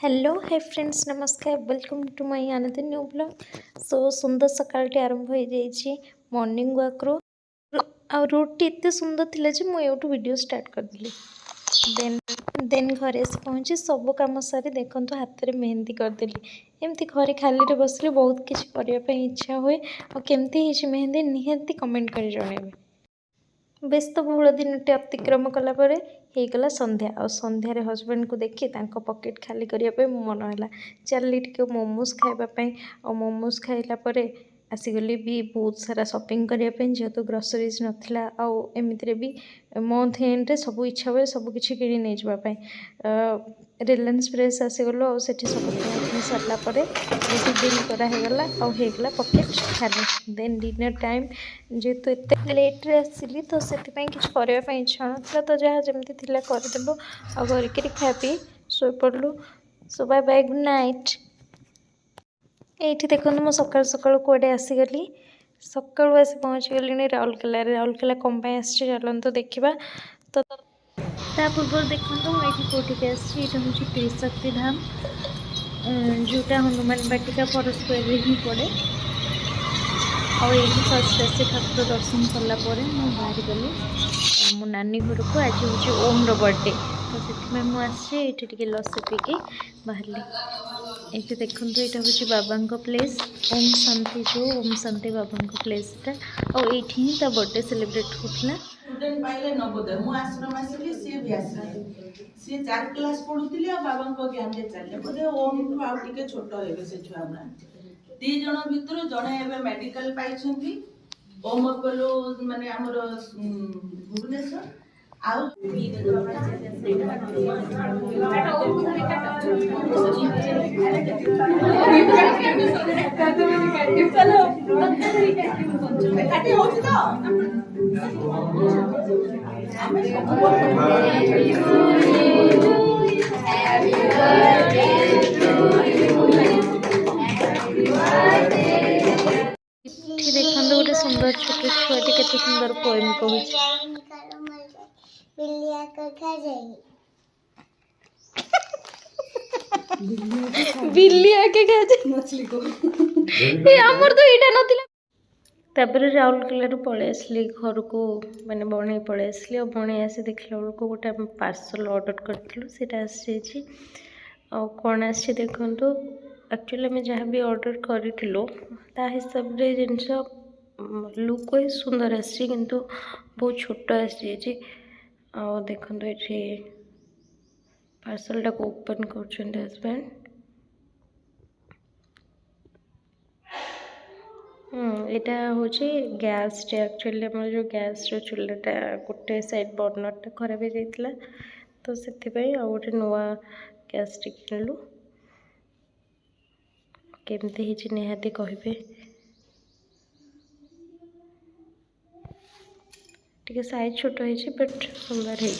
Hello hi friends नमस्कार welcome to my another new blog. So सुंदर सकाळटी आरंभ हो जाइए मॉर्निंग वॉक रो आ रोड टी एत सुंदर थिला जे मु एठू वीडियो स्टार्ट कर दिली। देन घरे आसी पहुँची सब कम सारी देखंतु हाथ रे मेहंदी कर देली। एमती घरे खाली रे बसले बहुत किछि करिया पे इच्छा होए और केमती हिची मेहंदी निहांती कमेंट कर जणेबे। व्यस्तबहुल दिन टे अतिक्रम कलापर होगला संध्या आ संध्यारे हजबैंड को देखी पॉकेट खाली करने मन है चली टे मोमोज खावाई और मोमोज खाइला आसीगली भी बहुत सारा शॉपिंग करने जेहेतु ग्रोसरीज नाला आमती भी मंथ एंड रे सब इच्छा हुए सबकि कि नहीं जावाई रिलायंस फ्रेश आसीगलु और सब किन सारापर बिल करागला आगला पॉकेट खाली। देन डिनर टाइम जेहेतु एत लेट्रे आसली तो से करने इच्छा ना तो जहाँ जमी करदेलु आरिक खा पी शो पड़लु। सो बाय बाय गुड नाइट। ये देखो मो सका सका कौटे आसीगली सका आसी पहुँची गली राउरकेला कम चलते देखा तो पूर्व देखो मुझे कौटिक आसी त्रिशक्ति धाम जोटा हनुमान बाटिका फॉरेस्ट स्क्वायर ही पड़े और फर्स्ट आसी ठाकुर दर्शन कलापर बाहरी गली मो नानी घर को आज हूँ ओम बर्थडे तो से मुझे लस्सी पीकी बाहर ये देखो यहाँ हूँ बाबा प्लेस ओम शांति जो ओम शांति बाबा प्लेसटा और ये ही बर्थडे सेलिब्रेट होता। स्टूडेंट पाइले नवोदय मु आश्रम आसिली सी भी आसिले सी 4 क्लास पढुतिली आ बाबा को ज्ञान दे चले बोले ओम टू आउ टिके छोट हेबे से छुआ हमरा दी जण भितर जणे एबे मेडिकल पाइछंती ओम अपोलो माने हमर भुवनेश्वर आउ काटी होची तो देखो गोटे सुंदर छोट छुआटी के सुंदर पोएम कहूँ बिल्ली आके खा जाए मछली को ये हमर तो एटा नथिला। तापर राउरकेला पलि आसली घर को मैंने बणे पलि आसली और बणे आसी देखला बेलू गोटे पार्सल ऑर्डर करूँ सीटा आसी कौन आसी देखु एक्चुअली आम जहाँ भी ऑर्डर करूँ ता हिसाब से जिनस लुक वाइज सुंदर आसी किंतु बहुत छोट आसी देखो ये पार्सलटा को ओपन कर हजबैंड यहाँ हूँ गैस एक्चुअली आम जो गैस चूल्हाटा गोटे साइड बर्नरटा खराब हो जाता तो से गोटे नुआ गैस किणलु केमती निहाती कहे टे साइज छोट हो बट सुंदर है।